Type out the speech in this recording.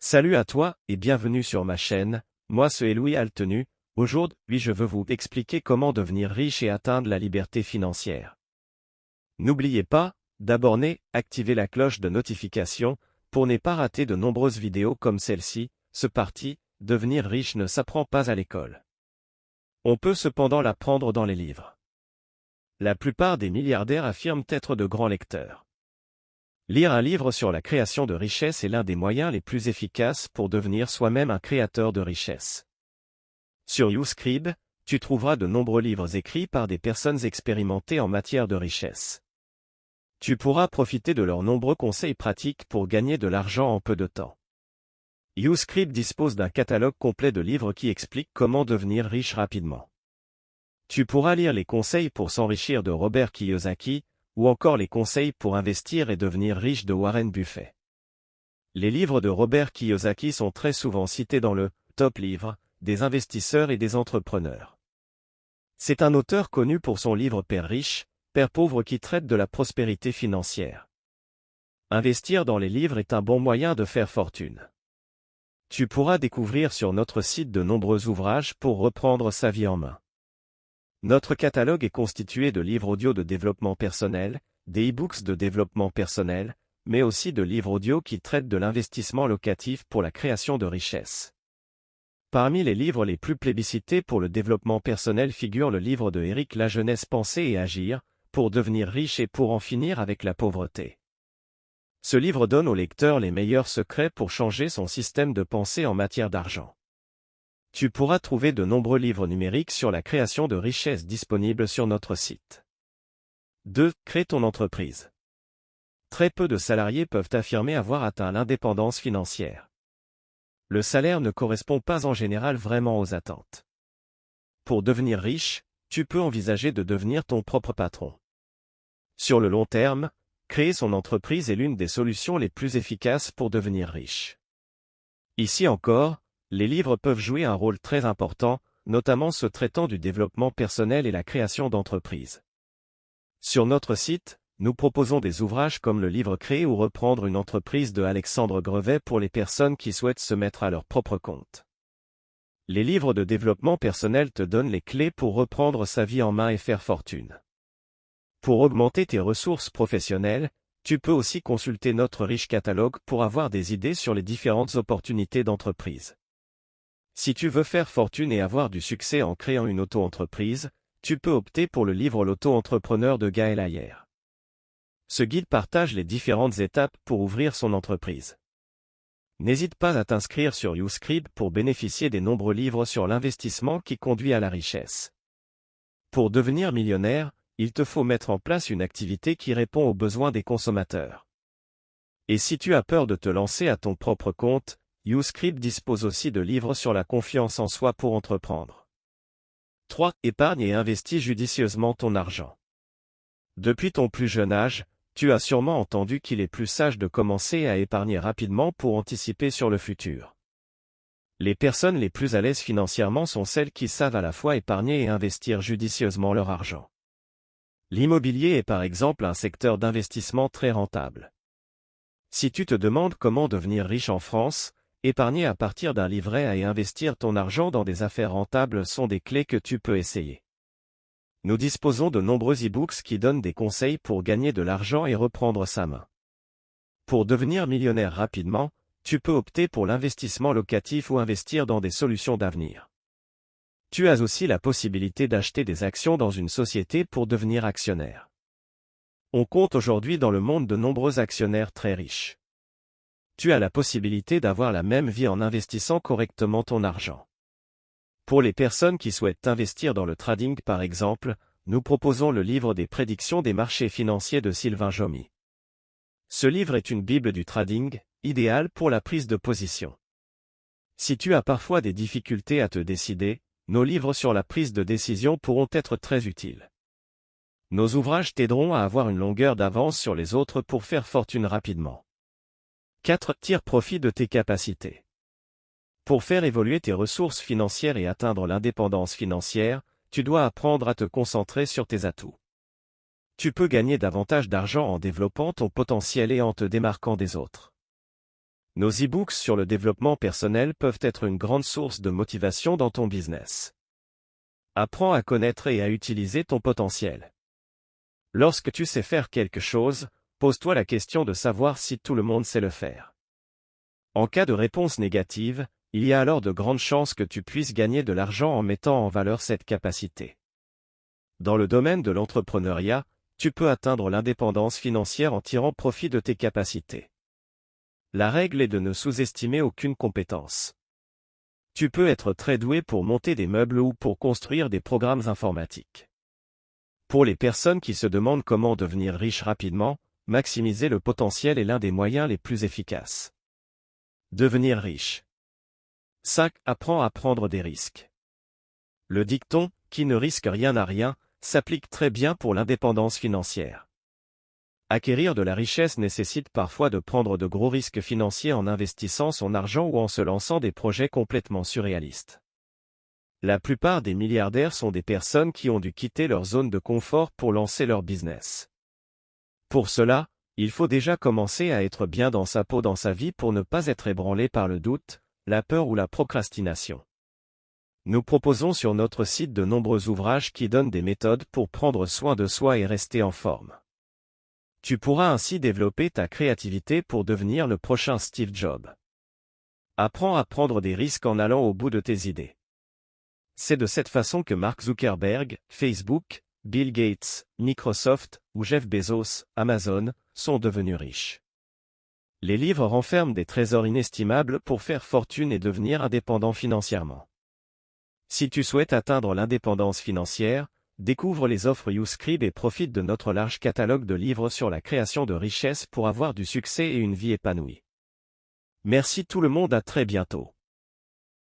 Salut à toi et bienvenue sur ma chaîne, moi c'est Louis Altenu. Aujourd'hui je veux vous expliquer comment devenir riche et atteindre la liberté financière. N'oubliez pas d'abonner, activer la cloche de notification, pour ne pas rater de nombreuses vidéos comme celle-ci. C'est parti, devenir riche ne s'apprend pas à l'école. On peut cependant l'apprendre dans les livres. La plupart des milliardaires affirment être de grands lecteurs. Lire un livre sur la création de richesse est l'un des moyens les plus efficaces pour devenir soi-même un créateur de richesse. Sur YouScribe, tu trouveras de nombreux livres écrits par des personnes expérimentées en matière de richesse. Tu pourras profiter de leurs nombreux conseils pratiques pour gagner de l'argent en peu de temps. YouScribe dispose d'un catalogue complet de livres qui expliquent comment devenir riche rapidement. Tu pourras lire les conseils pour s'enrichir de Robert Kiyosaki, ou encore les conseils pour investir et devenir riche de Warren Buffett. Les livres de Robert Kiyosaki sont très souvent cités dans le « top livre » des investisseurs et des entrepreneurs. C'est un auteur connu pour son livre Père riche, Père pauvre qui traite de la prospérité financière. Investir dans les livres est un bon moyen de faire fortune. Tu pourras découvrir sur notre site de nombreux ouvrages pour reprendre sa vie en main. Notre catalogue est constitué de livres audio de développement personnel, des e-books de développement personnel, mais aussi de livres audio qui traitent de l'investissement locatif pour la création de richesses. Parmi les livres les plus plébiscités pour le développement personnel figure le livre de Eric La Jeunesse Penser et Agir, pour devenir riche et pour en finir avec la pauvreté. Ce livre donne au lecteur les meilleurs secrets pour changer son système de pensée en matière d'argent. Tu pourras trouver de nombreux livres numériques sur la création de richesses disponibles sur notre site. 2. Crée ton entreprise. Très peu de salariés peuvent affirmer avoir atteint l'indépendance financière. Le salaire ne correspond pas en général vraiment aux attentes. Pour devenir riche, tu peux envisager de devenir ton propre patron. Sur le long terme, créer son entreprise est l'une des solutions les plus efficaces pour devenir riche. Ici encore, les livres peuvent jouer un rôle très important, notamment ceux traitant du développement personnel et la création d'entreprises. Sur notre site, nous proposons des ouvrages comme le livre Créer ou reprendre une entreprise de Alexandre Grevet pour les personnes qui souhaitent se mettre à leur propre compte. Les livres de développement personnel te donnent les clés pour reprendre sa vie en main et faire fortune. Pour augmenter tes ressources professionnelles, tu peux aussi consulter notre riche catalogue pour avoir des idées sur les différentes opportunités d'entreprise. Si tu veux faire fortune et avoir du succès en créant une auto-entreprise, tu peux opter pour le livre L'auto-entrepreneur de Gaël Ayer. Ce guide partage les différentes étapes pour ouvrir son entreprise. N'hésite pas à t'inscrire sur YouScribe pour bénéficier des nombreux livres sur l'investissement qui conduit à la richesse. Pour devenir millionnaire, il te faut mettre en place une activité qui répond aux besoins des consommateurs. Et si tu as peur de te lancer à ton propre compte, YouScribe dispose aussi de livres sur la confiance en soi pour entreprendre. 3. Épargne et investis judicieusement ton argent. Depuis ton plus jeune âge, tu as sûrement entendu qu'il est plus sage de commencer à épargner rapidement pour anticiper sur le futur. Les personnes les plus à l'aise financièrement sont celles qui savent à la fois épargner et investir judicieusement leur argent. L'immobilier est par exemple un secteur d'investissement très rentable. Si tu te demandes comment devenir riche en France, épargner à partir d'un livret A et investir ton argent dans des affaires rentables sont des clés que tu peux essayer. Nous disposons de nombreux e-books qui donnent des conseils pour gagner de l'argent et reprendre sa main. Pour devenir millionnaire rapidement, tu peux opter pour l'investissement locatif ou investir dans des solutions d'avenir. Tu as aussi la possibilité d'acheter des actions dans une société pour devenir actionnaire. On compte aujourd'hui dans le monde de nombreux actionnaires très riches. Tu as la possibilité d'avoir la même vie en investissant correctement ton argent. Pour les personnes qui souhaitent investir dans le trading par exemple, nous proposons le livre des prédictions des marchés financiers de Sylvain Jomy. Ce livre est une bible du trading, idéal pour la prise de position. Si tu as parfois des difficultés à te décider, nos livres sur la prise de décision pourront être très utiles. Nos ouvrages t'aideront à avoir une longueur d'avance sur les autres pour faire fortune rapidement. 4. Tire profit de tes capacités. Pour faire évoluer tes ressources financières et atteindre l'indépendance financière, tu dois apprendre à te concentrer sur tes atouts. Tu peux gagner davantage d'argent en développant ton potentiel et en te démarquant des autres. Nos e-books sur le développement personnel peuvent être une grande source de motivation dans ton business. Apprends à connaître et à utiliser ton potentiel. Lorsque tu sais faire quelque chose, pose-toi la question de savoir si tout le monde sait le faire. En cas de réponse négative, il y a alors de grandes chances que tu puisses gagner de l'argent en mettant en valeur cette capacité. Dans le domaine de l'entrepreneuriat, tu peux atteindre l'indépendance financière en tirant profit de tes capacités. La règle est de ne sous-estimer aucune compétence. Tu peux être très doué pour monter des meubles ou pour construire des programmes informatiques. Pour les personnes qui se demandent comment devenir riche rapidement, maximiser le potentiel est l'un des moyens les plus efficaces. Devenir riche. 5. Apprends à prendre des risques. Le dicton « qui ne risque rien n'a rien » s'applique très bien pour l'indépendance financière. Acquérir de la richesse nécessite parfois de prendre de gros risques financiers en investissant son argent ou en se lançant des projets complètement surréalistes. La plupart des milliardaires sont des personnes qui ont dû quitter leur zone de confort pour lancer leur business. Pour cela, il faut déjà commencer à être bien dans sa peau dans sa vie pour ne pas être ébranlé par le doute, la peur ou la procrastination. Nous proposons sur notre site de nombreux ouvrages qui donnent des méthodes pour prendre soin de soi et rester en forme. Tu pourras ainsi développer ta créativité pour devenir le prochain Steve Jobs. Apprends à prendre des risques en allant au bout de tes idées. C'est de cette façon que Mark Zuckerberg, Facebook, Bill Gates, Microsoft ou Jeff Bezos, Amazon, sont devenus riches. Les livres renferment des trésors inestimables pour faire fortune et devenir indépendant financièrement. Si tu souhaites atteindre l'indépendance financière, découvre les offres YouScribe et profite de notre large catalogue de livres sur la création de richesses pour avoir du succès et une vie épanouie. Merci tout le monde, à très bientôt.